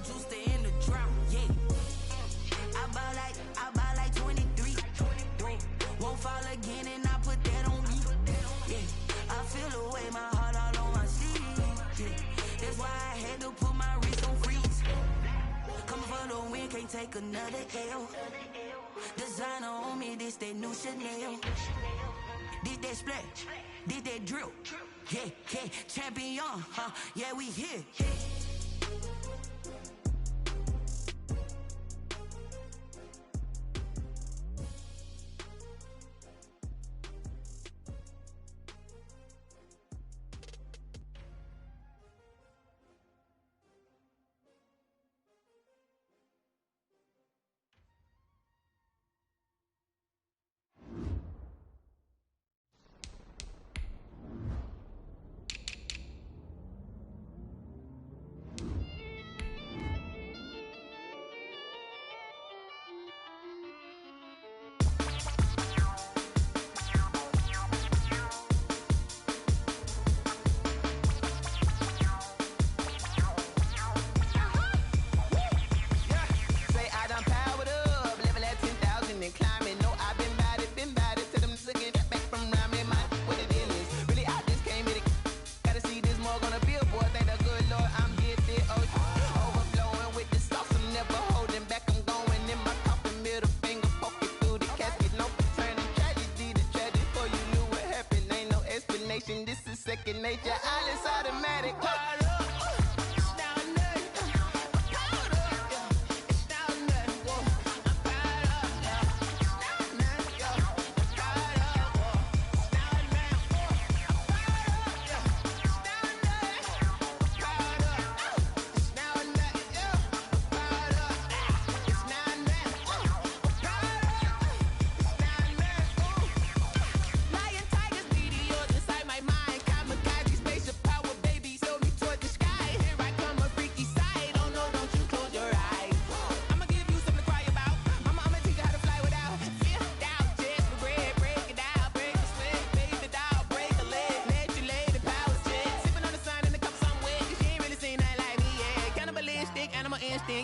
juice to end the drought, yeah. I buy like 23. Won't fall again and I put that on me. Yeah, I feel the way, my heart all on my sleeve. Yeah, that's why I had to put my wrist on freeze. Coming for the win, can't take another L. Designer on me, this that new Chanel. Did that splash, did that drill. Yeah, yeah, champion, huh? Yeah, we here. Nature, all is automatic.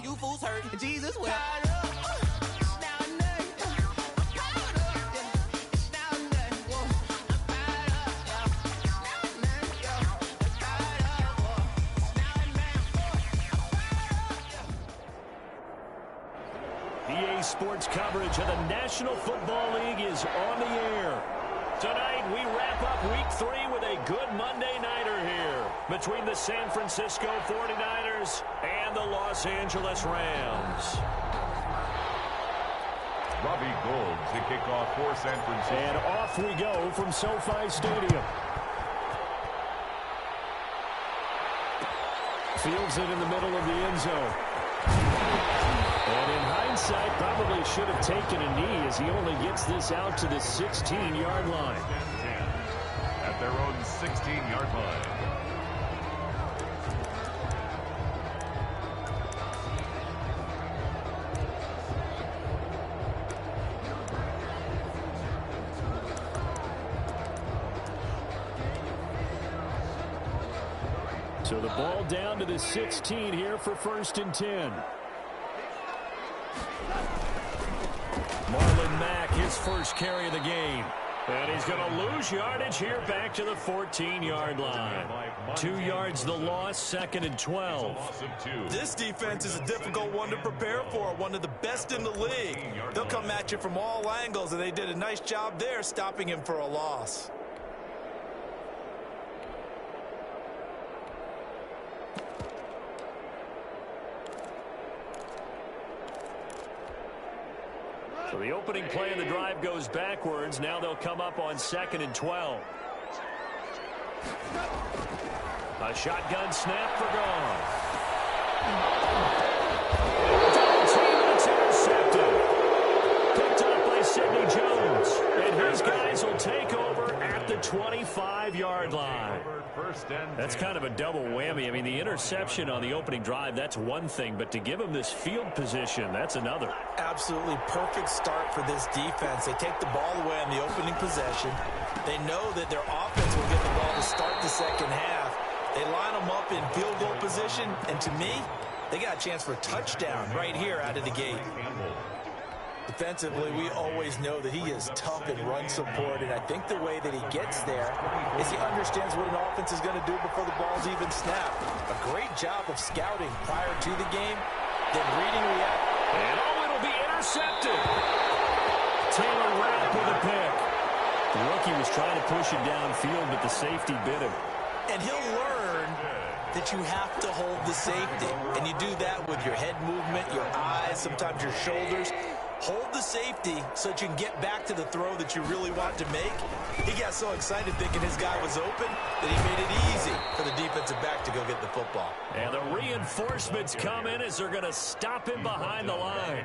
You fools hurt. Jesus will. EA Sports coverage of the National Football League is on the air. Tonight, we wrap up Week 3 with a good Monday nighter here between the San Francisco 49ers and the Los Angeles Rams. Robbie Gould to kick off for San Francisco. And off we go from SoFi Stadium. Fields it in the middle of the end zone. And in hindsight, probably should have taken a knee as he only gets this out to the 16-yard line. At their own 16-yard line. So the ball down to the 16 here for 1st and 10. Marlon Mack, his first carry of the game. And he's going to lose yardage here back to the 14-yard line. 2 yards the loss, 2nd and 12. This defense is a difficult one to prepare for, one of the best in the league. They'll come at you from all angles, and they did a nice job there stopping him for a loss. So the opening play of the drive goes backwards. Now they'll come up on 2nd and 12. A shotgun snap for Goff. It's intercepted. Picked up by Sidney Jones. And his guys will take over at the 25-yard line. That's kind of a double whammy. I mean, the interception on the opening drive, that's one thing. But to give him this field position, that's another. Absolutely perfect start for this defense. They take the ball away on the opening possession. They know that their offense will get the ball to start the second half. They line them up in field goal position, and to me, They got a chance for a touchdown right here out of the gate. Defensively, we always know that he is tough in run support, and I think the way that he gets there is he understands what an offense is going to do before the ball's even snapped. A great job of scouting prior to the game, then reading react. And it'll be intercepted. Taylor Rapp with a pick. The rookie was trying to push it downfield, but the safety bit him. And he'll learn that you have to hold the safety, and you do that with your head movement, your eyes, sometimes your shoulders. Hold the safety so that you can get back to the throw that you really want to make. He got so excited thinking his guy was open that he made it easy for the defensive back to go get the football. And the reinforcements come in as they're going to stop him behind the line.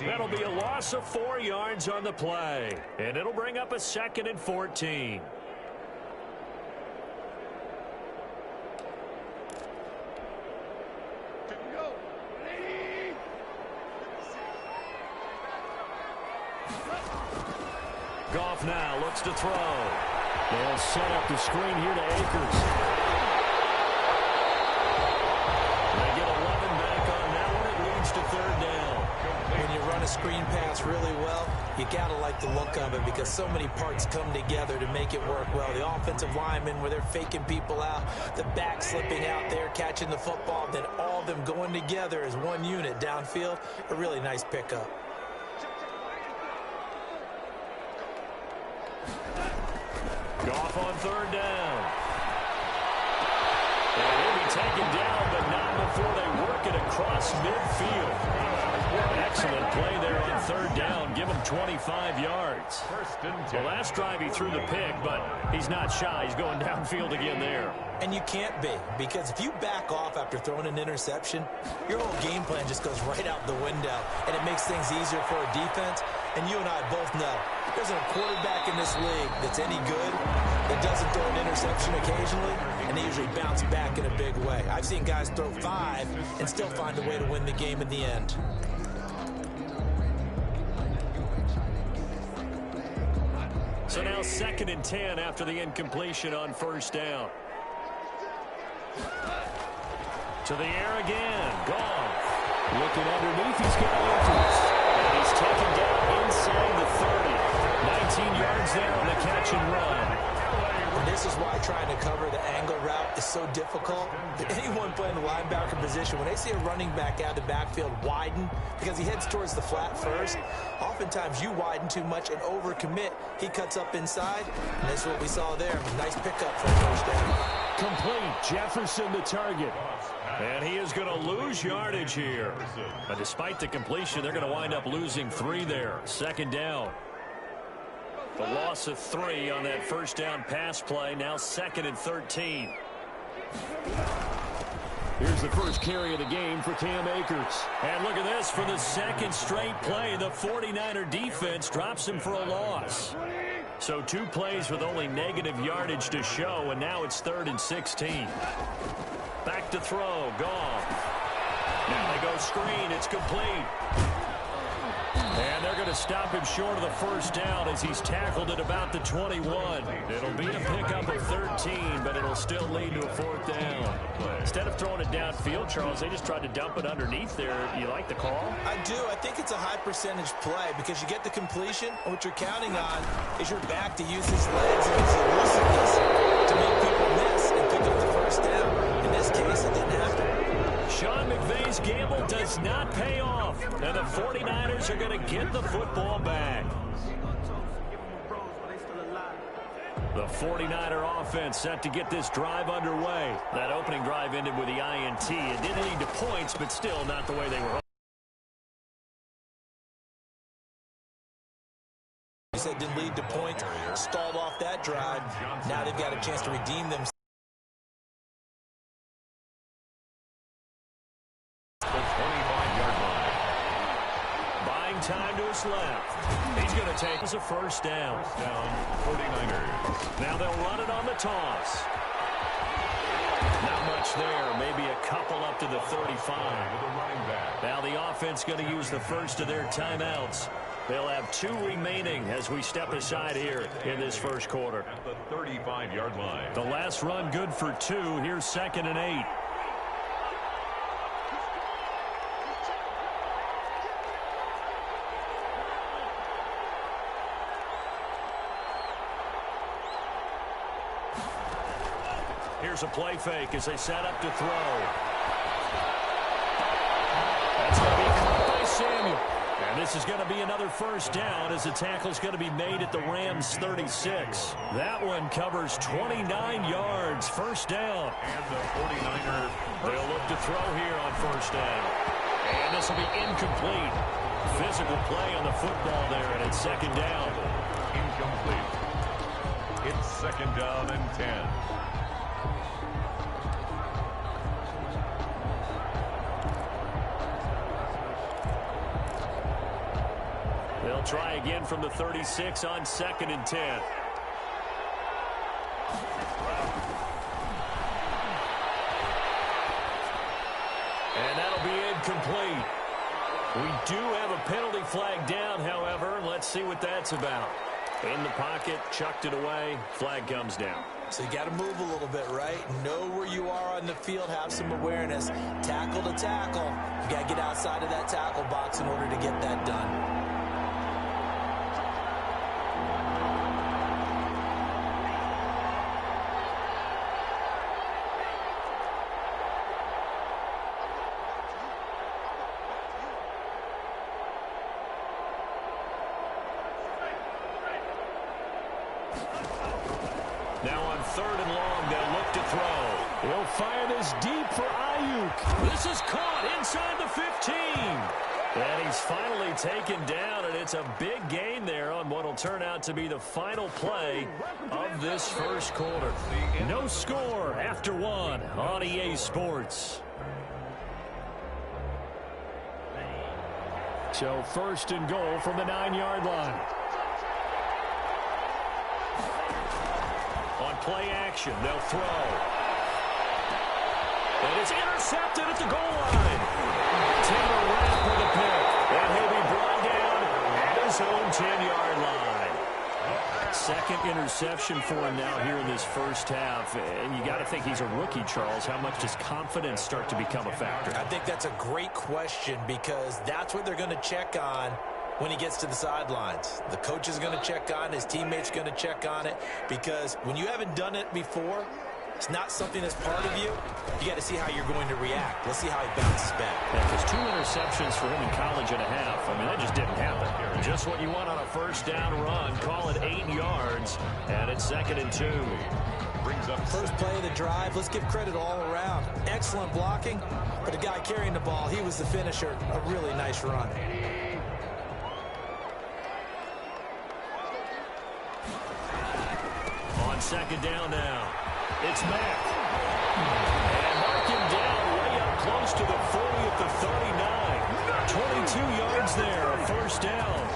That'll be a loss of 4 yards on the play. And it'll bring up a 2nd and 14. Goff now looks to throw. They'll set up the screen here to Akers. They get 11 back on that one. It leads to 3rd down. When you run a screen pass really well, you got to like the look of it because so many parts come together to make it work well. The offensive linemen where they're faking people out, the back slipping out there, catching the football, then all of them going together as one unit downfield. A really nice pickup. Goff on 3rd down. And he'll be taken down, but not before they work it across midfield. Excellent play there on 3rd down. Give him 25 yards. The last drive he threw the pick, but he's not shy. He's going downfield again there. And you can't be, because if you back off after throwing an interception, your whole game plan just goes right out the window, and it makes things easier for a defense. And you and I both know there's a quarterback in this league that's any good that doesn't throw an interception occasionally, and they usually bounce back in a big way. I've seen guys throw 5 and still find a way to win the game in the end. So now 2nd and 10 after the incompletion on 1st down. To the air again. Goff. Looking underneath. He's got Akers. And he's taken down inside the 30. 19 yards there on the catch and run. And this is why trying to cover the angle route is so difficult. Anyone playing the linebacker position, when they see a running back out of the backfield widen because he heads towards the flat first, oftentimes you widen too much and overcommit. He cuts up inside, and this is what we saw there. Nice pickup for a 1st down. Complete. Jefferson the target. And he is going to lose yardage here. But despite the completion, they're going to wind up losing 3 there. 2nd down. The loss of 3 on that 1st down pass play. Now 2nd and 13. Here's the first carry of the game for Cam Akers. And look at this. For the 2nd straight play, the 49er defense drops him for a loss. So 2 plays with only negative yardage to show, and now it's 3rd and 16. Back to throw. Goff. Now they go screen. It's complete. And they're going to stop him short of the 1st down as he's tackled at about the 21. It'll be a pickup of 13, but it'll still lead to a 4th down. Instead of throwing it downfield, Charles, they just tried to dump it underneath there. You like the call? I do. I think it's a high percentage play because you get the completion, and what you're counting on is your back to use his legs and his elusiveness to make people miss and pick up the 1st down. In this case, it didn't happen. Sean McVay's gamble does not pay off, and the 49ers are going to get the football back. The 49er offense set to get this drive underway. That opening drive ended with the INT. It didn't lead to points, but still not the way they were hoping. He said didn't lead to points, stalled off that drive. Now they've got a chance to redeem themselves. Time to his left. He's going to take as a 1st down. 49ers. Now they'll run it on the toss. Not much there. Maybe a couple up to the 35. Now the offense going to use the first of their timeouts. They'll have 2 remaining as we step aside here in this 1st quarter. At the 35-yard line. The last run good for 2. Here's 2nd and 8. here's a play fake as they set up to throw. That's going to be caught by Samuel. And this is going to be another first down as the tackle's going to be made at the Rams' 36. That one covers 29 yards. First down. And the 49er. They'll look to throw here on first down. And this will be incomplete. Physical play on the football there, and it's second down. Incomplete. It's second down and 10. They'll try again from the 36 on second and 10. And that'll be incomplete. We do have a penalty flag down, however. Let's see what that's about. In the pocket, chucked it away. Flag comes down. So you got to move a little bit, right? Know where you are on the field. Have some awareness. Tackle to tackle. You got to get outside of that tackle box in order to get that done. Now on third and long, they'll look to throw. He'll fire this deep for Ayuk. This is caught inside the 15. And he's finally taken down, and it's a big gain there on what will turn out to be the final play of this first quarter. No score after one on EA Sports. So first and goal from the 9-yard line. On play action, they'll throw. And it's intercepted at the goal line. Taylor Rapp with a pick. And he'll be brought down at his own 10-yard line. Second interception for him now here in this first half. And you got to think he's a rookie, Charles. How much does confidence start to become a factor? I think that's a great question because that's what they're going to check on when he gets to the sidelines. The coach is going to check on it. His teammate's going to check on it. Because when you haven't done it before, it's not something that's part of you. You got to see how you're going to react. Let's see how he bounces back. Yeah, because 2 interceptions for him in college and a half. I mean, that just didn't happen. Just what you want on a first down run. Call it 8 yards. And it's second and 2. Brings up First play of the drive. Let's give credit all around. Excellent blocking. But the guy carrying the ball, he was the finisher. A really nice run. On second down now, it's Mack. And mark him down way up close to the 40 at the 39. 22 yards there, a first down.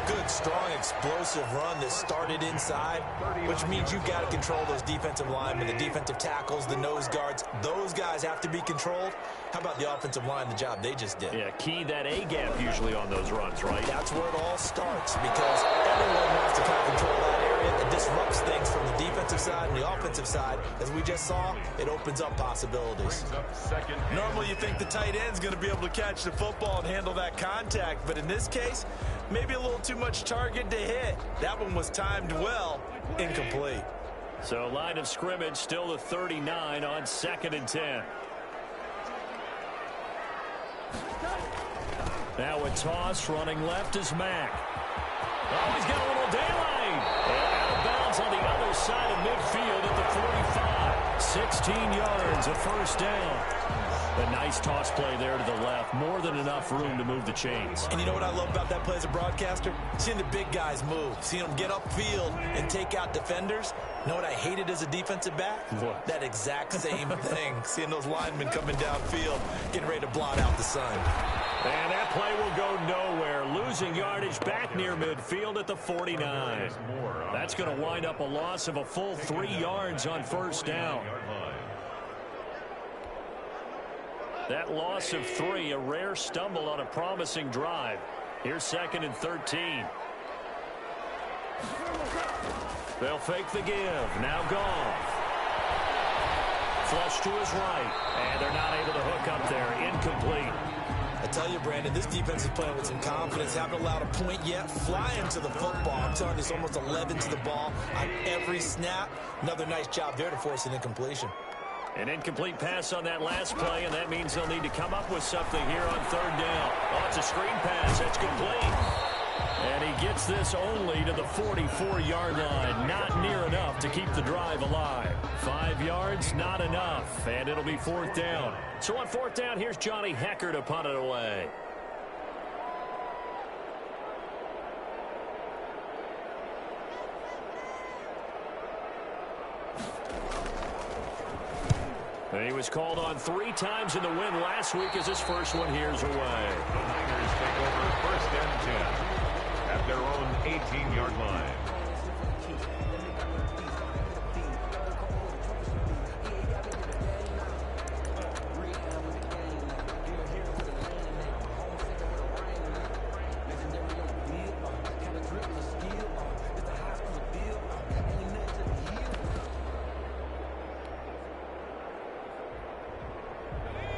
Good, strong, explosive run that started inside, which means you've got to control those defensive linemen, the defensive tackles, the nose guards. Those guys have to be controlled. How about the offensive line, the job they just did? Yeah, key that A-gap usually on those runs, right? That's where it all starts because everyone wants to kind of control that area. It disrupts things from the defensive side and the offensive side. As we just saw, it opens up possibilities. Normally you think the tight end's going to be able to catch the football and handle that contact, but in this case, maybe a little too much target to hit. That one was timed well. Incomplete. So line of scrimmage still the 39 on second and 10. Now a toss running left is Mack. Oh, he's got a little daylight. And out of bounds on the other side of midfield at the 45. 16 yards, a first down. A nice toss play there to the left. More than enough room to move the chains. And you know what I love about that play as a broadcaster? Seeing the big guys move. Seeing them get upfield and take out defenders. You know what I hated as a defensive back? What? That exact same thing. Seeing those linemen coming downfield, getting ready to blot out the sun. And that play will go nowhere. Losing yardage back near midfield at the 49. That's going to wind up a loss of a full 3 yards on first down. That loss of 3, a rare stumble on a promising drive. Here's second and 13. They'll fake the give. Now Goff. Flush to his right. And they're not able to hook up there. Incomplete. I tell you, Brandon, this defense is playing with some confidence. Haven't allowed a point yet. Flying to the football. I'm telling you, it's almost 11 to the ball on every snap. Another nice job there to force an incompletion. An incomplete pass on that last play, and that means they'll need to come up with something here on third down. Oh, it's a screen pass. That's complete. And he gets this only to the 44-yard line. Not near enough to keep the drive alive. 5 yards, not enough. And it'll be fourth down. So on fourth down, here's Johnny Hecker to punt it away. And he was called on 3 times in the win last week as his first one here's away. The Niners take over first and 10 at their own 18-yard line.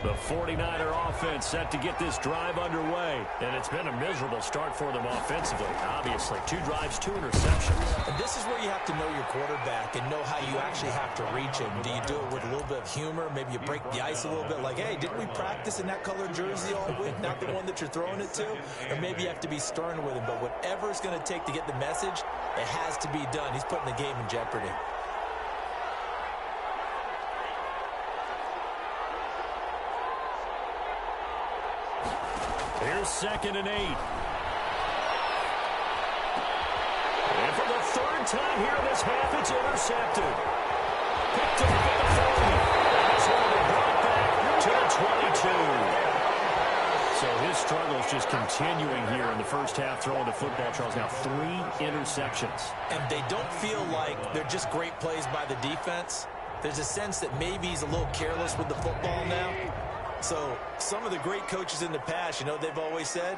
The 49er offense set to get this drive underway. And it's been a miserable start for them offensively. Obviously, 2 drives, 2 interceptions. And this is where you have to know your quarterback and know how you actually have to reach him. Do you do it with a little bit of humor? Maybe you break the ice a little bit like, hey, didn't we practice in that colored jersey all week? Not the one that you're throwing it to? Or maybe you have to be stern with him. But whatever it's going to take to get the message, it has to be done. He's putting the game in jeopardy. Here's 2nd and 8. And for the 3rd time here in this half, it's intercepted. Picked up at the 40. And this one will be brought back to the 22. So his struggle's just continuing here in the first half, throwing the football. Charles, now 3 interceptions. And they don't feel like they're just great plays by the defense. There's a sense that maybe he's a little careless with the football now. So some of the great coaches in the past, you know, they've always said,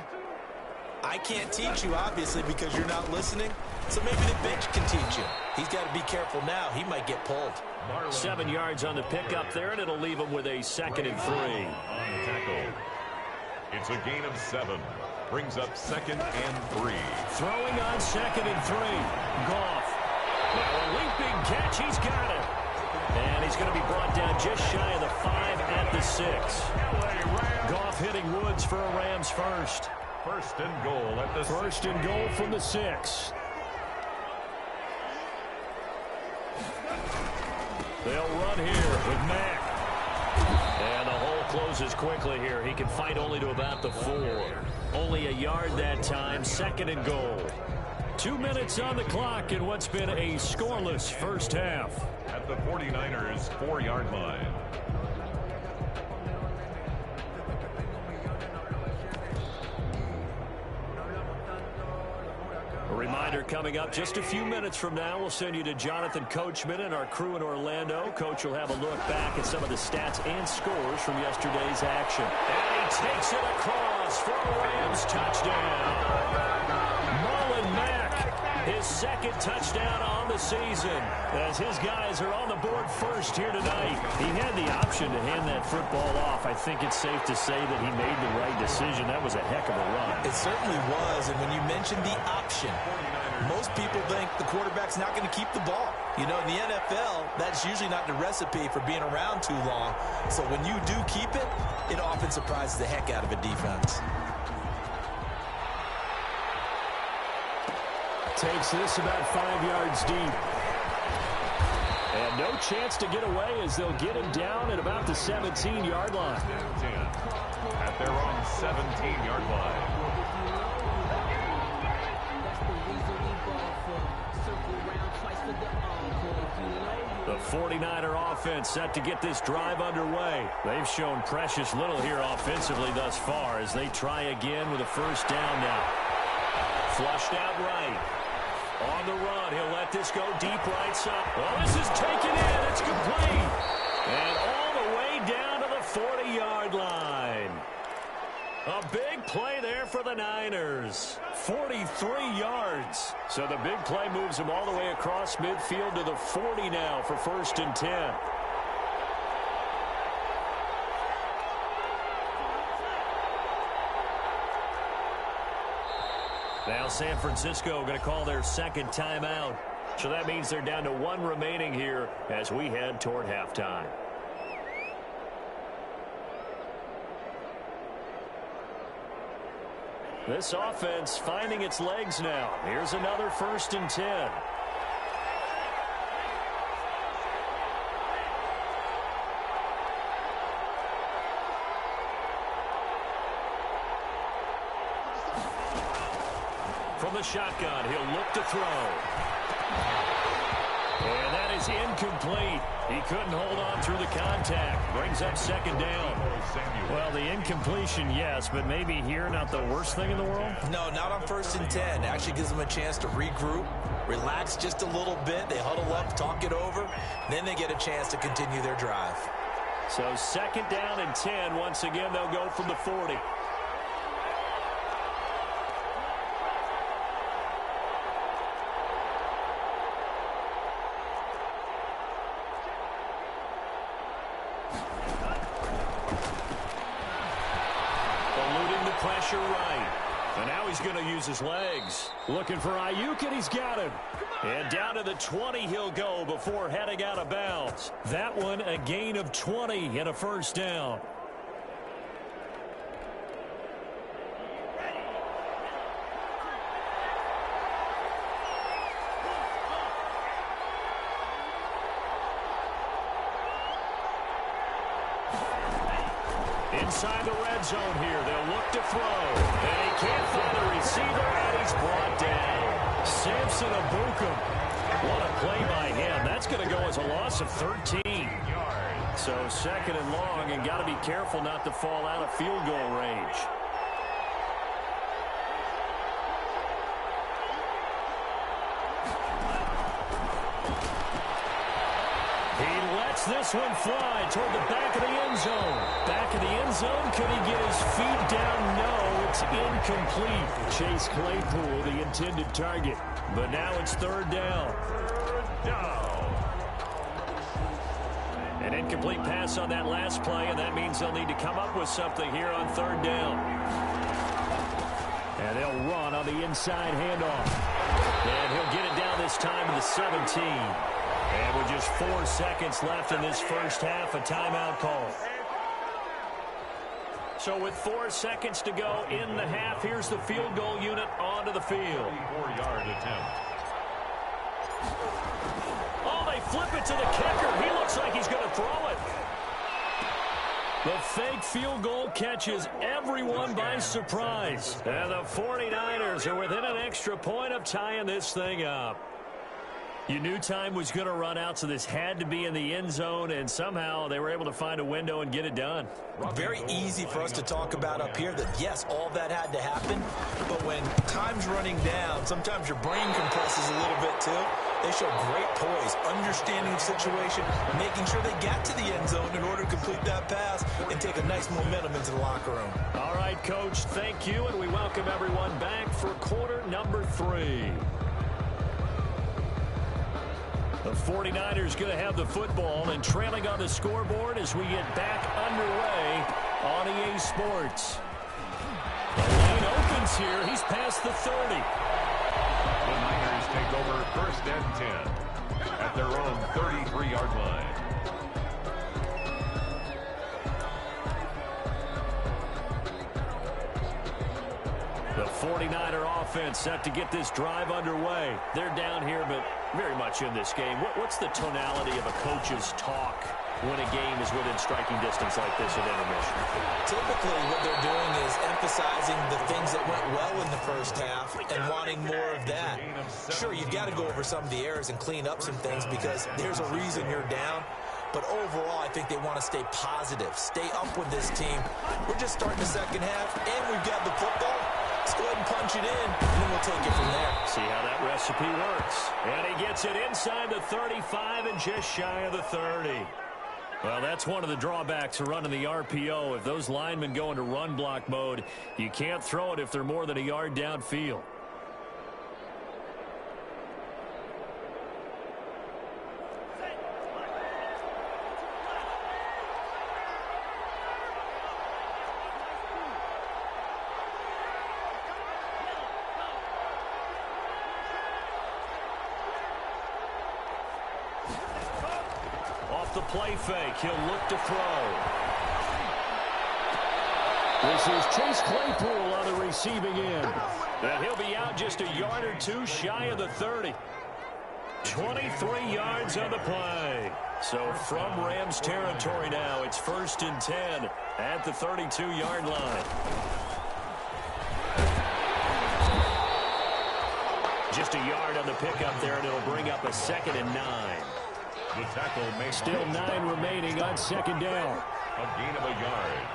I can't teach you, obviously, because you're not listening. So maybe the bench can teach you. He's got to be careful now. He might get pulled. 7 yards on the pickup there, and it'll leave him with a 2nd and 3. On the tackle. It's a gain of 7. Brings up 2nd and 3. Throwing on 2nd and 3. Goff. Now a leaping catch. He's got it. And he's going to be brought down just shy of the 5 at the 6. Goff hitting Woods for a Rams first. First and goal at the 6. First and goal from the 6. They'll run here with Mack. And the hole closes quickly here. He can fight only to about the 4. Only a yard that time. 2nd and goal. 2 minutes on the clock in what's been a scoreless first half. At the 49ers' 4-yard line. A reminder coming up just a few minutes from now. We'll send you to Jonathan Coachman and our crew in Orlando. Coach will have a look back at some of the stats and scores from yesterday's action. And he takes it across for a Rams touchdown. His 2nd touchdown on the season as his guys are on the board first here tonight. He had the option to hand that football off. I think it's safe to say that he made the right decision. That was a heck of a run. It certainly was, and when you mentioned the option, most people think the quarterback's not going to keep the ball. You know, in the NFL, that's usually not the recipe for being around too long. So when you do keep it, it often surprises the heck out of a defense. Takes this about 5 yards deep. And no chance to get away as they'll get him down at about the 17-yard line. At their own 17-yard line. The 49er offense set to get this drive underway. They've shown precious little here offensively thus far as they try again with a first down now. Flushed out right. On the run, he'll let this go deep right side. Well, this is taken in. It's complete. And all the way down to the 40-yard line. A big play there for the Niners. 43 yards. So the big play moves them all the way across midfield to the 40 now for 1st and 10. Now San Francisco going to call their 2nd timeout. So that means they're down to 1 remaining here as we head toward halftime. This offense finding its legs now. Here's another 1st and 10. From the shotgun, he'll look to throw. And that is incomplete. He couldn't hold on through the contact. Brings up 2nd down. Well, the incompletion, yes, but maybe here not the worst thing in the world? No, not on 1st and 10. Actually gives them a chance to regroup, relax just a little bit. They huddle up, talk it over. Then they get a chance to continue their drive. So 2nd down and 10. Once again, they'll go from the 40. Pressure right. And now he's going to use his legs. Looking for Ayuk, and he's got him. And down to the 20 he'll go before heading out of bounds. That one a gain of 20 and a 1st down. Inside the red zone here, they'll look to throw. And he can't find the receiver, and he's brought down. Samson Abukum. What a play by him. That's going to go as a loss of 13. So 2nd and long, and got to be careful not to fall out of field goal range. This one fly toward the back of the end zone. Back of the end zone. Could he get his feet down? No, it's incomplete. Chase Claypool, the intended target. But now it's 3rd down. An incomplete pass on that last play, and that means they'll need to come up with something here on 3rd down. And they'll run on the inside handoff. And he'll get it down this time to the 17. And with just 4 seconds left in this first half, a timeout call. So with 4 seconds to go in the half, here's the field goal unit onto the field. 34-yard attempt. Oh, they flip it to the kicker. He looks like he's going to throw it. The fake field goal catches everyone by surprise. And the 49ers are within an extra point of tying this thing up. You knew time was going to run out, so this had to be in the end zone, and somehow they were able to find a window and get it done. Very easy for us to talk about up here that, yes, all that had to happen, but when time's running down, sometimes your brain compresses a little bit too. They show great poise, understanding the situation, making sure they got to the end zone in order to complete that pass and take a nice momentum into the locker room. All right, Coach, thank you, and we welcome everyone back for quarter number 3. The 49ers going to have the football and trailing on the scoreboard as we get back underway on EA Sports. The lane opens here. He's past the 30. The Niners take over 1st and 10 at their own 33-yard line. The 49er offense set to get this drive underway. They're down here, but very much in this game. What's the tonality of a coach's talk when a game is within striking distance like this at intermission? Typically, what they're doing is emphasizing the things that went well in the first half and wanting more of that. Sure, you've got to go over some of the errors and clean up some things because there's a reason you're down. But overall, I think they want to stay positive, stay up with this team. We're just starting the second half, and we've got the football. Let's go ahead and punch it in, and then we'll take it from there. See how that recipe works. And he gets it inside the 35 and just shy of the 30. Well, that's one of the drawbacks of running the RPO. If those linemen go into run block mode, you can't throw it if they're more than a yard downfield. The play fake. He'll look to throw. This is Chase Claypool on the receiving end. And he'll be out just a yard or two shy of the 30. 23 yards on the play. So from Rams territory now, it's 1st and 10 at the 32-yard line. Just a yard on the pickup there, and it'll bring up a 2nd and 9. The tackle makes Still 9 remaining on 2nd down. A gain of a yard.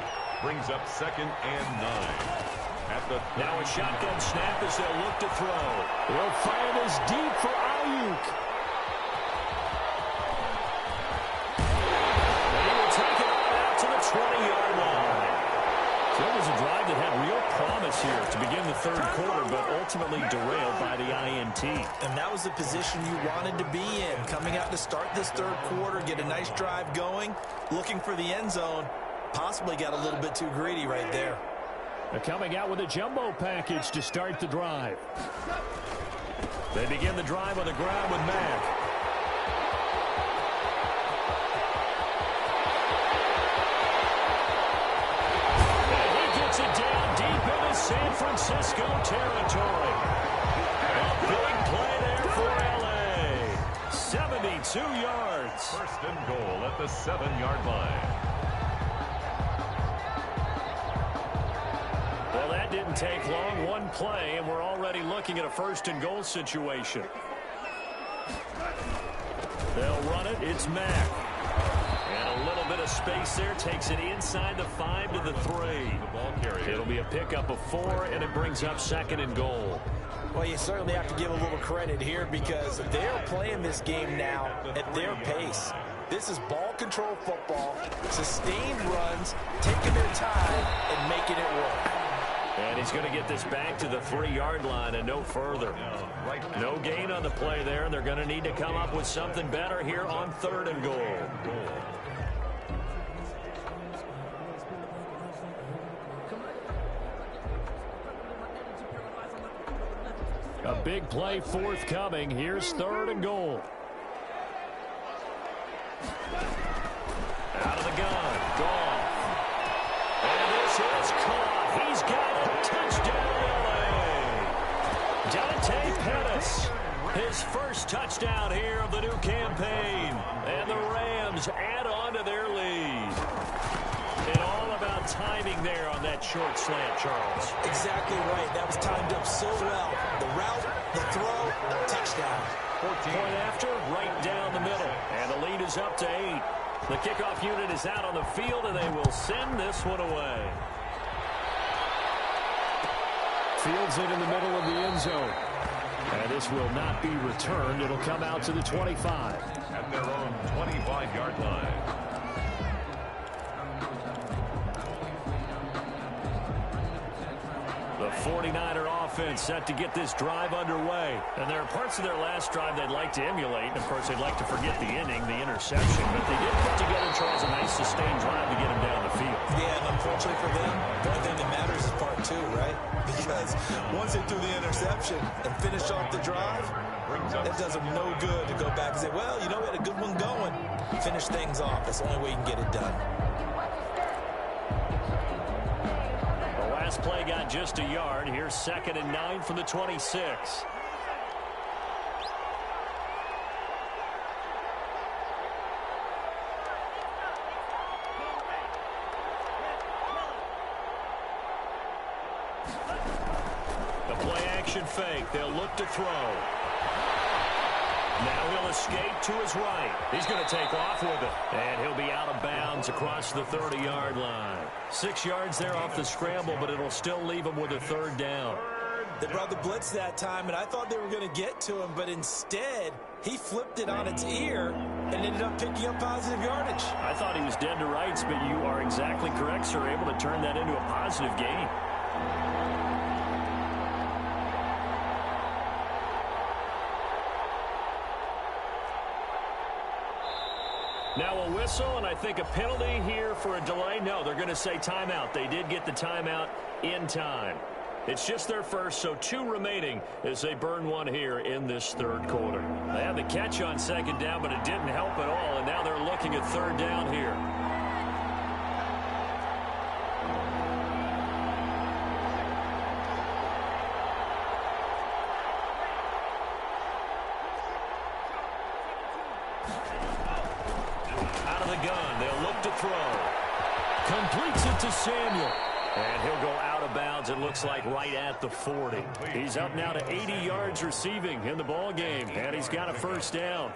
Brings up 2nd and 9. At the now a shotgun snap as they'll look to throw. They'll fire this deep for Ayuk. And he will take it on out to the 20-yard line. So it was a drive that had real promise here to begin the 3rd quarter, but ultimately derailed by the INT. And that was the position you wanted to be in. Coming out to start this 3rd quarter, get a nice drive going, looking for the end zone. Possibly got a little bit too greedy right there. They're coming out with a jumbo package to start the drive. They begin the drive on the ground with Mack. And he gets it down deep into San Francisco territory. A big play there for L.A. 72 yards. 1st and goal at the 7-yard line. Well, that didn't take long. One play, and we're already looking at a 1st and goal situation. They'll run it. It's Mack. And a little bit of space there. Takes it inside the 5 to the 3. The ball carrier. It'll be a pickup of 4, and it brings up 2nd and goal. Well, you certainly have to give a little credit here because they're playing this game now at their pace. This is ball control football, sustained runs, taking their time, and making it work. And he's going to get this back to the 3-yard line and no further. No gain on the play there, and they're going to need to come up with something better here on 3rd and goal. A big play forthcoming. Here's 3rd and goal. Out of the gun. Goff. And this is caught. He's got a touchdown, L.A. Dante Pettis. His first touchdown here of the new campaign. And the Rams add on to their lead. And all about timing there on that short slant, Charles. Exactly right. That was timed up so well. The route, the throw, touchdown. 14. Point after, right down the middle. And the lead is up to 8. The kickoff unit is out on the field, and they will send this one away. Fields it in the middle of the end zone. And this will not be returned. It'll come out to the 25. At their own 25-yard line. The 49er offense set to get this drive underway. And there are parts of their last drive they'd like to emulate. And, of course, they'd like to forget the inning, the interception. But they did put together, Charles, a nice sustained drive to get him down the field. Yeah, and unfortunately for them, the only thing that matters is part 2, right? Because once they do the interception and finish off the drive, it does them no good to go back and say, well, you know, we had a good one going. Finish things off. That's the only way you can get it done. Last play got just a yard. Here's 2nd and 9 from the 26. The play action fake. They'll look to throw. Now he'll escape to his right. He's going to take off with it. And he'll be out of bounds across the 30-yard line. 6 yards there off the scramble, but it'll still leave him with a 3rd down. They brought the blitz that time, and I thought they were going to get to him, but instead, he flipped it on its ear and ended up picking up positive yardage. I thought he was dead to rights, but you are exactly correct, sir. Able to turn that into a positive gain. Now a whistle, and I think a penalty here for a delay. No, they're going to say timeout. They did get the timeout in time. It's just their first, so 2 remaining as they burn one here in this 3rd quarter. They had the catch on 2nd down, but it didn't help at all, and now they're looking at 3rd down here. the gun. They'll look to throw. Completes it to Samuel. And he'll go out of bounds, it looks like, right at the 40. He's up now to 80 yards receiving in the ball game, and he's got a first down.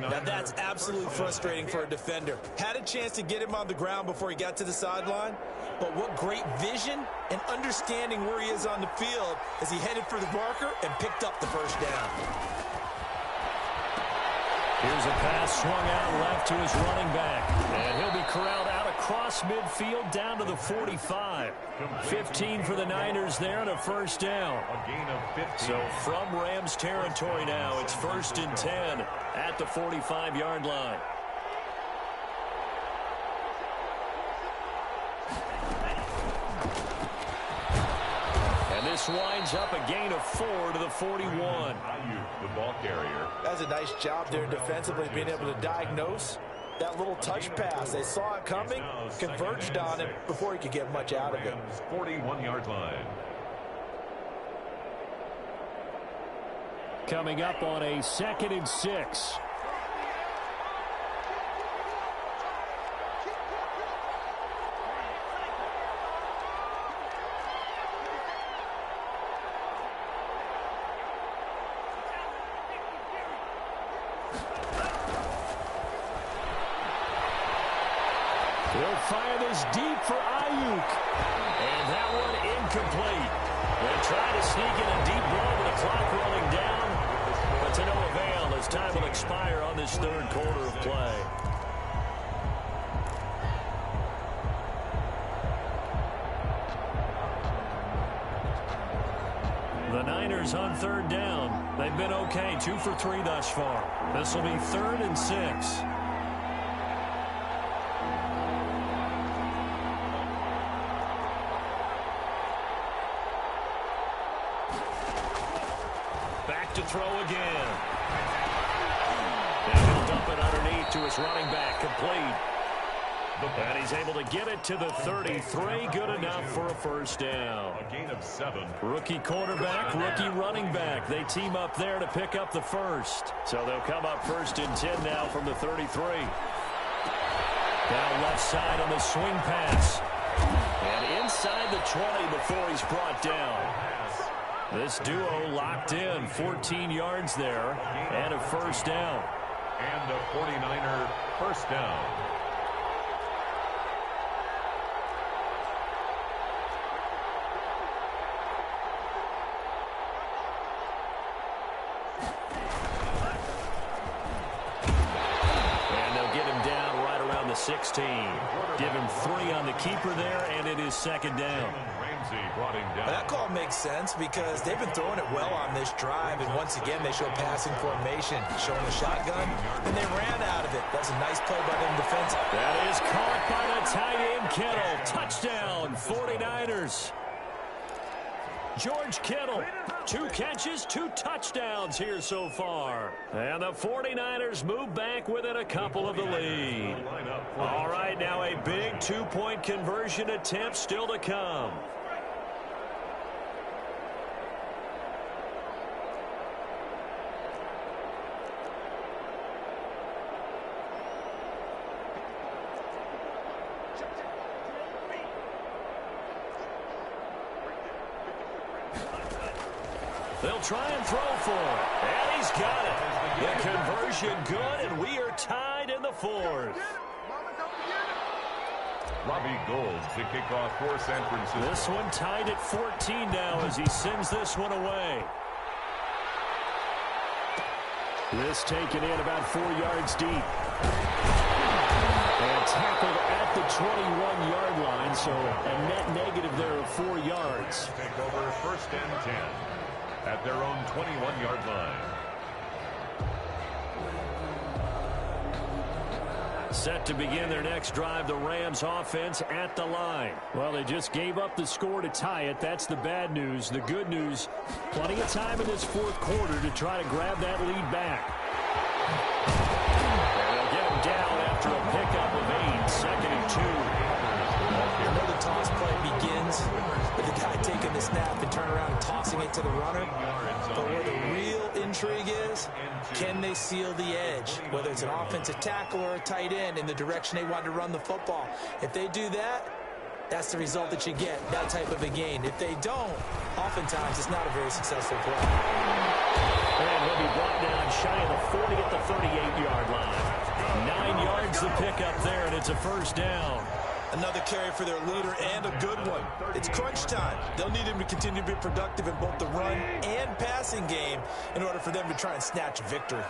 Now that's absolutely frustrating for a defender. Had a chance to get him on the ground before he got to the sideline, but what great vision and understanding where he is on the field as he headed for the marker and picked up the first down. Here's a pass swung out left to his running back, and he'll be corralled out across midfield down to the 45. 15 for the Niners there and a first down. So from Rams territory now, it's 1st and 10 at the 45-yard line. And this winds up a gain of 4 to the 41. The ball carrier. That's a nice job there defensively, being able to diagnose that little touch pass. They saw it coming, converged on it before he could get much out of it. 41-yard line. Coming up on a 2nd and 6. He'll fire this deep for Ayuk. And that one incomplete. They try to sneak in a deep ball with the clock rolling down. But to no avail as time will expire on this 3rd quarter of play. The Niners on 3rd down. They've been okay, 2 for 3 thus far. This will be 3rd and 6. To throw again. And he'll dump it underneath to his running back, complete. And he's able to get it to the 33, good enough for a first down. A gain of 7. Rookie quarterback, rookie running back. They team up there to pick up the first. So they'll come up 1st and 10 now from the 33. Down left side on the swing pass. And inside the 20 before he's brought down. This duo locked in, 14 yards there, and a first down. And a 49er first down. And they'll get him down right around the 16. Give him 3 on the keeper there, and it is 2nd down. Brought him down. That call makes sense because they've been throwing it well on this drive, and once again they show passing formation, showing the shotgun, and they ran out of it. That's a nice play by them defensive. That is caught by the tight end Kittle. Touchdown, 49ers. George Kittle, 2 catches, 2 touchdowns here so far. And the 49ers move back within a couple of the lead. All right, now a big 2-point conversion attempt still to come. They'll try and throw for it. And he's got it. The conversion good, and we are tied in the 4th. Robbie Gould to kick off for San Francisco. This one tied at 14 now as he sends this one away. This taken in about 4 yards deep. And tackled at the 21-yard line, so a net negative there of 4 yards. Take over 1st and 10 at their own 21-yard line. Set to begin their next drive, the Rams offense at the line. Well, they just gave up the score to tie it. That's the bad news. The good news, plenty of time in this 4th quarter to try to grab that lead back. And they'll get him down after a pickup of 8, 2nd and 2. I know the toss play begins with the guy taking the snap and turn around and tossing it to the runner. But where the real intrigue is, can they seal the edge? Whether it's an offensive tackle or a tight end in the direction they want to run the football. If they do that, that's the result that you get, that type of a gain. If they don't, oftentimes it's not a very successful play. And he'll be brought down shy of the 40 at the 38-yard line. 9 yards to pick up there, and it's a first down. Another carry for their leader and a good one. It's crunch time. They'll need him to continue to be productive in both the run and passing game in order for them to try and snatch a victory.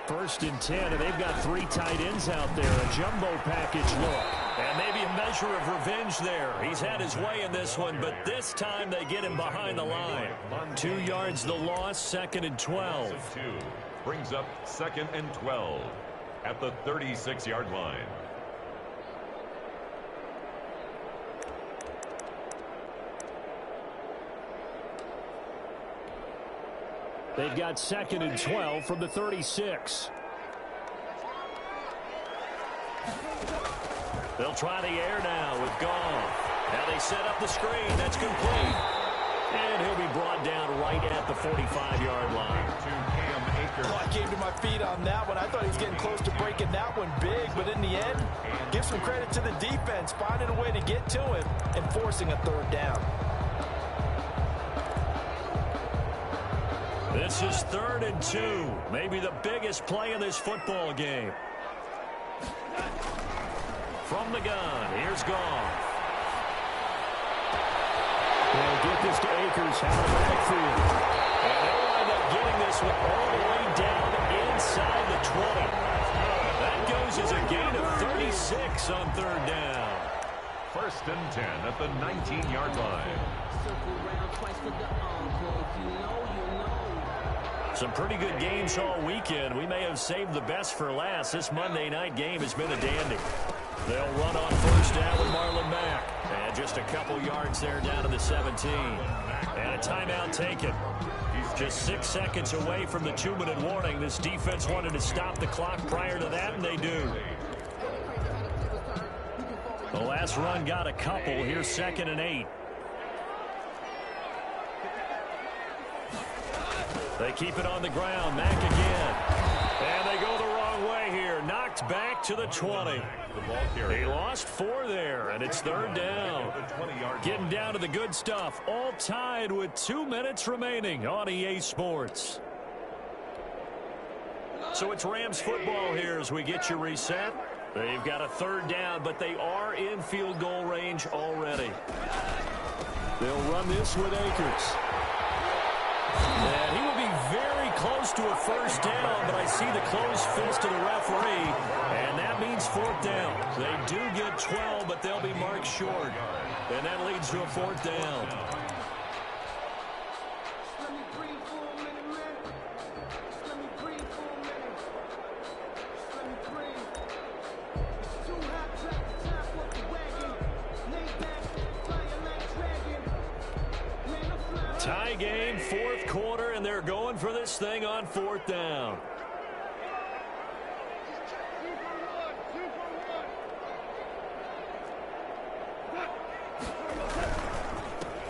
1st and 10, and they've got 3 tight ends out there. A jumbo package look. And maybe a measure of revenge there. He's had his way in this one, but this time they get him behind the line. 2 yards the loss, 2nd and 12. Brings up 2nd and 12 at the 36-yard line. They've got 2nd and 12 from the 36. They'll try the air now with Goff. Now they set up the screen. That's complete. And he'll be brought down right at the 45-yard line. Oh, I came to my feet on that one. I thought he was getting close to breaking that one big, but in the end, give some credit to the defense, finding a way to get to him and forcing a 3rd down. This is 3rd and 2. Maybe the biggest play in this football game. From the gun, here's Goff. They'll get this to Akers out of the backfield. And they'll wind up getting this one all the way down inside the 20. That goes as a gain of 36 on 3rd down. 1st and 10 at the 19-yard line. Some pretty good games all weekend. We may have saved the best for last. This Monday night game has been a dandy. They'll run on 1st down with Marlon Mack. And just a couple yards there down to the 17. And a timeout taken. Just 6 seconds away from the 2-minute warning. This defense wanted to stop the clock prior to that, and they do. The last run got a couple. Here's 2nd and 8. They keep it on the ground. Mack again. And they go the wrong way here. Knocked back to the 20. He lost 4 there, and it's 3rd down. Getting down to the good stuff. All tied with 2 minutes remaining on EA Sports. So it's Rams football here as we get you reset. They've got a 3rd down, but they are in field goal range already. They'll run this with Akers. And he will be very close to a 1st down, but I see the closed fist of the referee, and that means 4th down. They do get 12, but they'll be marked short, and that leads to a 4th down. Tie game, 4th quarter, and they're going for this thing on 4th down.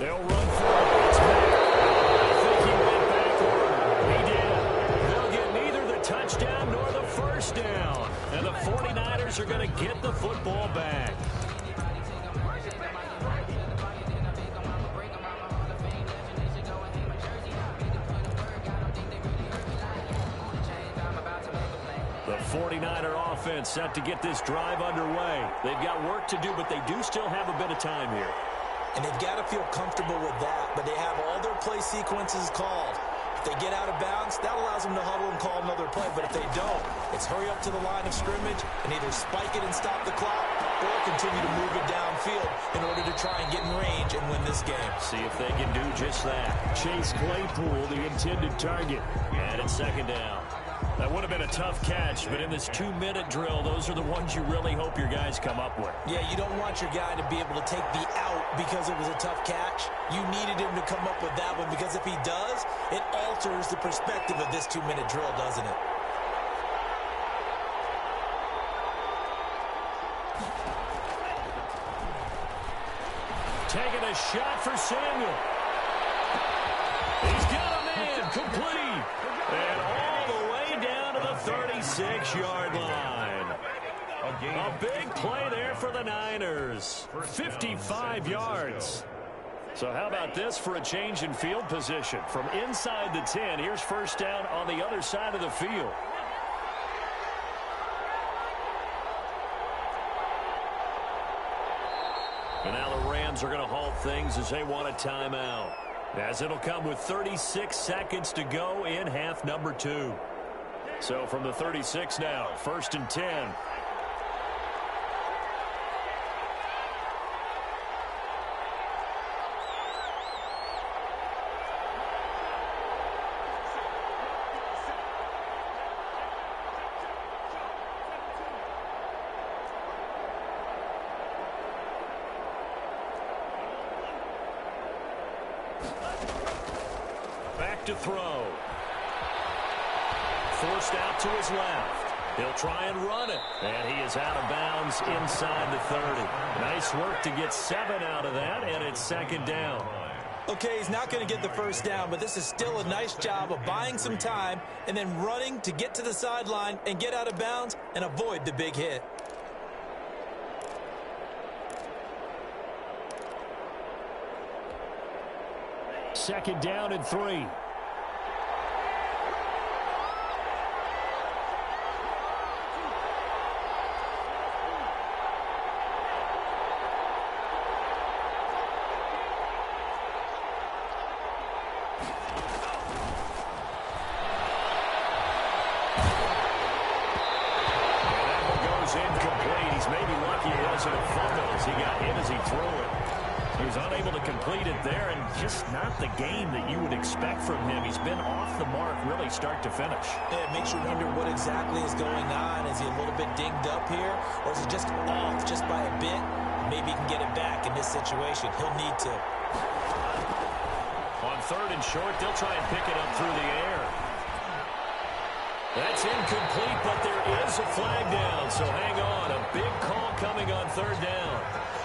They'll run for it. It's back. I think he went backward. He did. They'll get neither the touchdown nor the 1st down. And the 49ers are going to get the football back. The 49er offense set to get this drive underway. They've got work to do, but they do still have a bit of time here. And they've got to feel comfortable with that, but they have all their play sequences called. If they get out of bounds, that allows them to huddle and call another play. But if they don't, it's hurry up to the line of scrimmage and either spike it and stop the clock or continue to move it downfield in order to try and get in range and win this game. See if they can do just that. Chase Claypool, the intended target. And it's 2nd down. That would have been a tough catch, but in this 2-minute drill, those are the ones you really hope your guys come up with. Yeah, you don't want your guy to be able to take the out because it was a tough catch. You needed him to come up with that one because if he does, it alters the perspective of this 2-minute drill, doesn't it? Taking a shot for Samuel. He's got a man. complete. And all the way down to the 36-yard line. A big play there for the Niners. 55 yards. So how about this for a change in field position? From inside the 10, here's first down on the other side of the field. And now the Rams are going to halt things as they want a timeout. As it'll come with 36 seconds to go in half number 2. So from the 36 now, first and 10. Back to throw. Forced out to his left. He'll try and run it. And he is out of bounds inside the 30. Nice work to get 7 out of that, and it's second down. Okay, he's not going to get the first down, but this is still a nice job of buying some time and then running to get to the sideline and get out of bounds and avoid the big hit. Second down and 3. Incomplete. He's maybe lucky it wasn't a fumble as he got hit as he threw it. He was unable to complete it there, and just not the game that you would expect from him. He's been off the mark really start to finish. Yeah, it makes you wonder what exactly is going on. Is he a little bit dinged up here, or is he just off just by a bit? Maybe he can get it back in this situation. He'll need to. On third and short, they'll try and pick it up through the air. That's incomplete, but there is a flag down, so hang on. A big call coming on third down.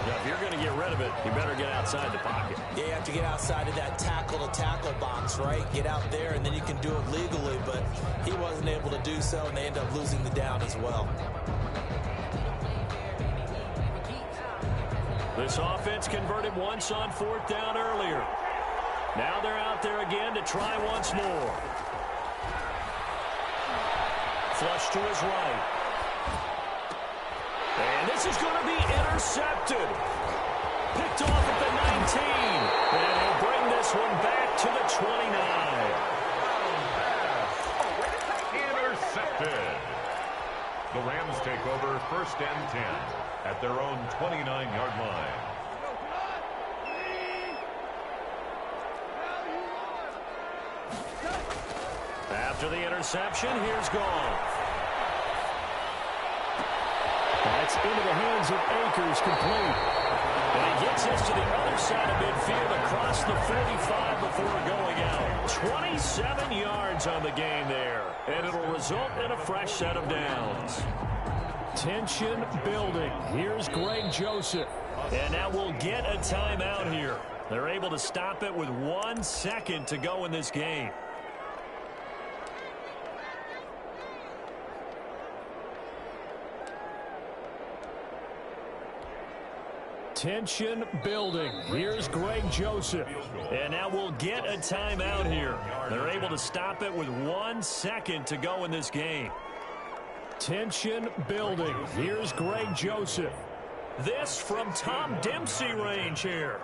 Now, if you're going to get rid of it, you better get outside the pocket. Yeah, you have to get outside of that tackle-to-tackle box, right? Get out there, and then you can do it legally, but he wasn't able to do so, and they end up losing the down as well. This offense converted once on fourth down earlier. Now they're out there again to try once more. Flush to his right. And this is going to be intercepted. Picked off at the 19. And he'll bring this one back to the 29. Intercepted. The Rams take over first and 10 at their own 29-yard line. After the interception, here's Goff. That's into the hands of Akers, complete. And he gets this to the other side of midfield across the 45 before going out. 27 yards on the game there. And it'll result in a fresh set of downs. Tension building. Here's Greg Joseph. And now we'll get a timeout here. They're able to stop it with 1 second to go in this game. Tension building. Here's Greg Joseph. And now we'll get a timeout here. They're able to stop it with 1 second to go in this game. Tension building. Here's Greg Joseph. This from Tom Dempsey range here.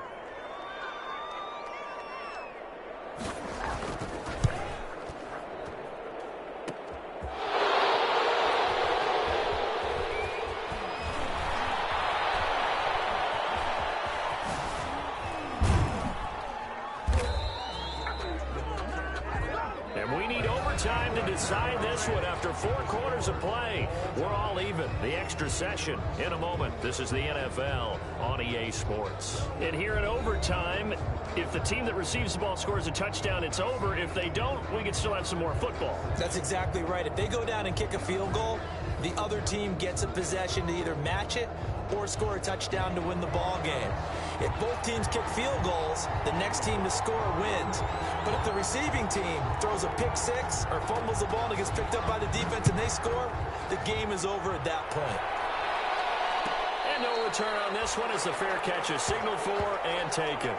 Time to decide this one after 4 quarters of play. We're all even. The extra session in a moment. This is the NFL on EA Sports. And here in overtime, if the team that receives the ball scores a touchdown, it's over. If they don't, we can still have some more football. That's exactly right. If they go down and kick a field goal, the other team gets a possession to either match it or score a touchdown to win the ball game. If both teams kick field goals, the next team to score wins. But if the receiving team throws a pick six or fumbles the ball and it gets picked up by the defense and they score, the game is over at that point. And no return on this one as the fair catch is signaled for and taken.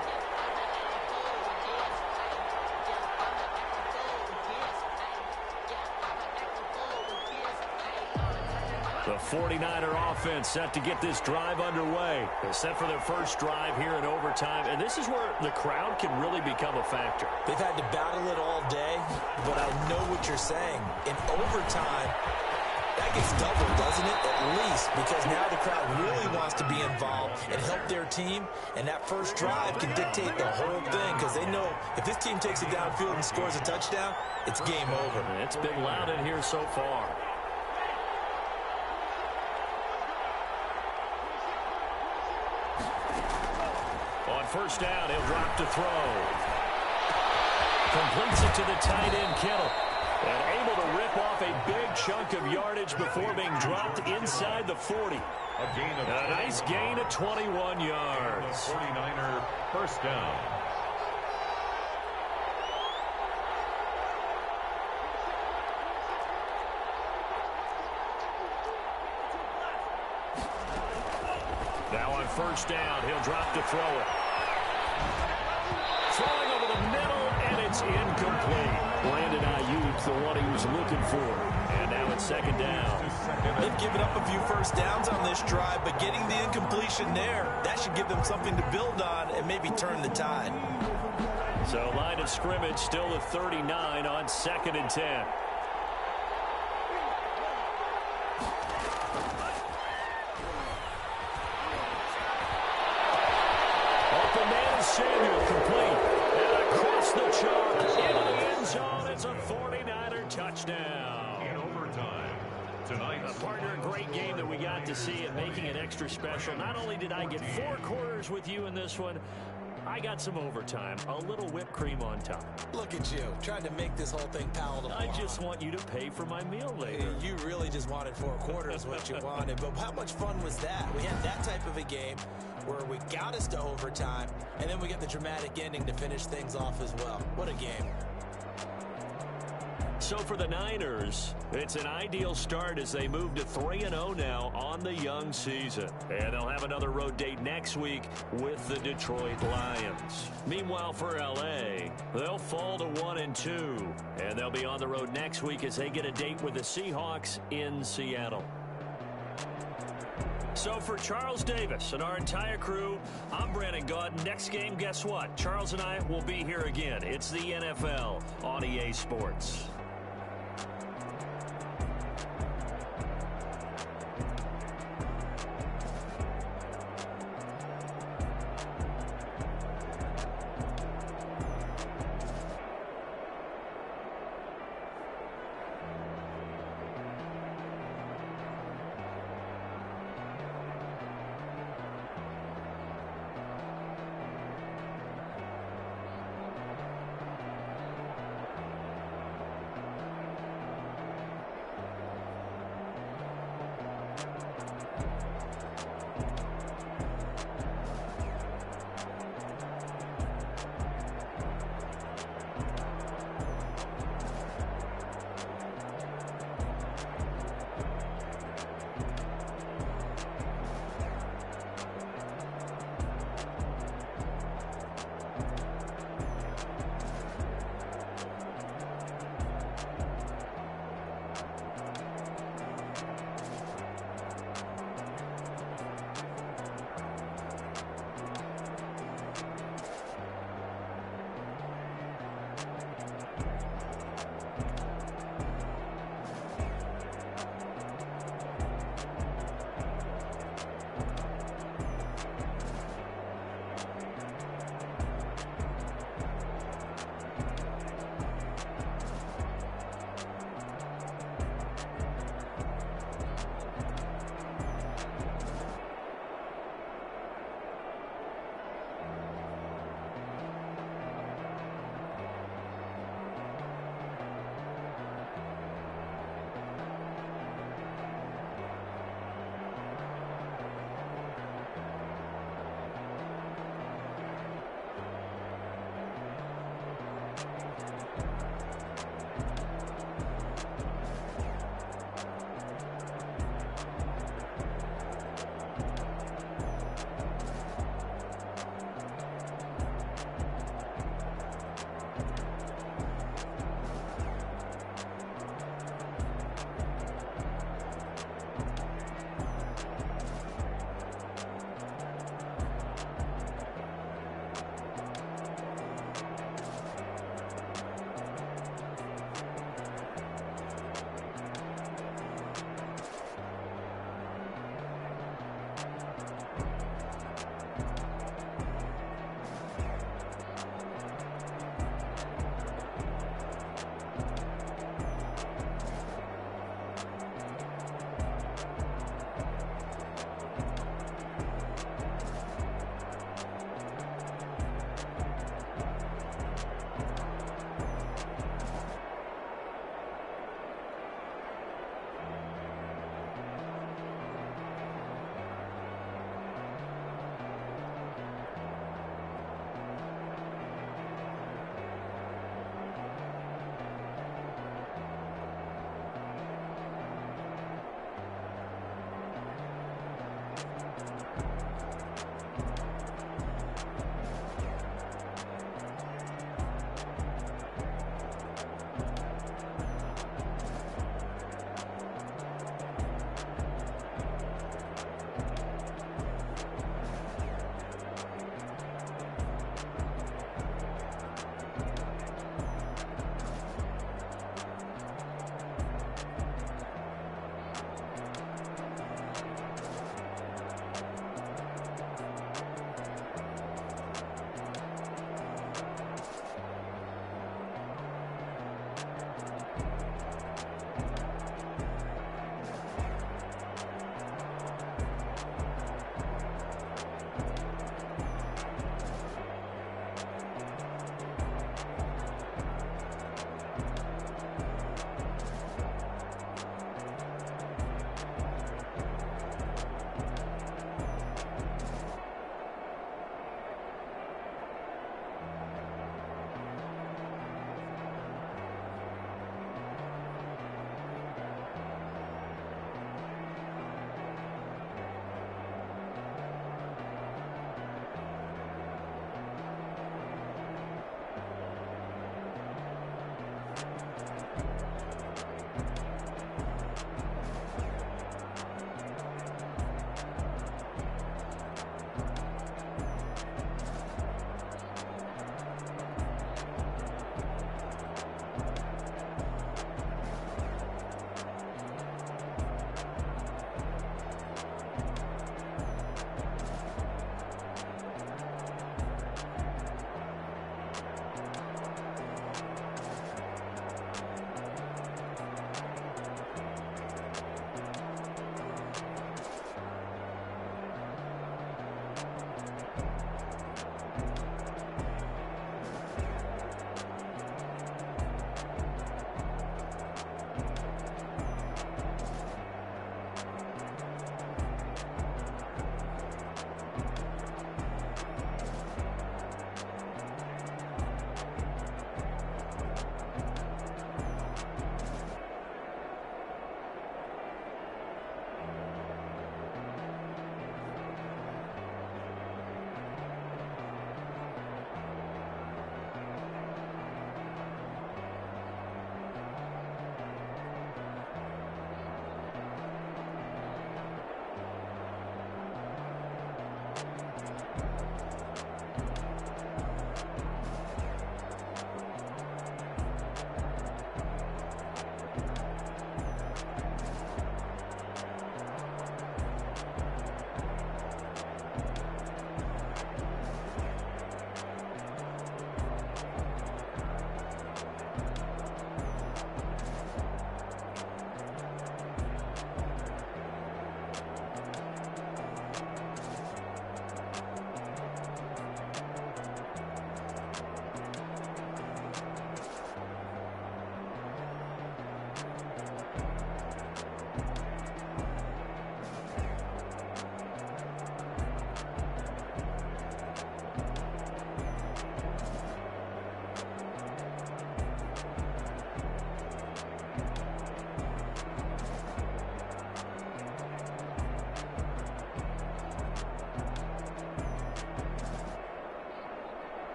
The 49er offense set to get this drive underway. They're set for their first drive here in overtime, and this is where the crowd can really become a factor. They've had to battle it all day, but I know what you're saying. In overtime, that gets doubled, doesn't it? At least, because now the crowd really wants to be involved and help their team, and that first drive can dictate the whole thing because they know if this team takes it downfield and scores a touchdown, it's game over. It's been loud in here so far. On first down, he'll drop to throw. Completes it to the tight end, Kittle. And able to rip off a big chunk of yardage before being dropped inside the 40. A nice gain of 21 yards. 49er first down. Now on first down, he'll drop to throw it. Throwing over the middle, and it's incomplete. Brandon Ayuk, the one he was looking for. And now it's second down. They've given up a few first downs on this drive, but getting the incompletion there, that should give them something to build on and maybe turn the tide. So line of scrimmage still at 39 on 2nd and 10. Open man is Samuel, complete. And across the chalk, into the end zone, it's a 49er touchdown. In overtime tonight. A partner, a great game that we got to see and making it extra special. Not only did I get 4 quarters with you in this one, I got some overtime, a little whipped cream on top. Look at you, trying to make this whole thing palatable. I just want you to pay for my meal later. You really just wanted 4 quarters, what you wanted. But how much fun was that? We had that type of a game where we got us to overtime, and then we get the dramatic ending to finish things off as well. What a game. So for the Niners, it's an ideal start as they move to 3-0 now on the young season. And they'll have another road date next week with the Detroit Lions. Meanwhile, for L.A., they'll fall to 1-2. And they'll be on the road next week as they get a date with the Seahawks in Seattle. So for Charles Davis and our entire crew, I'm Brandon Gaudin. Next game, guess what? Charles and I will be here again. It's the NFL on EA Sports.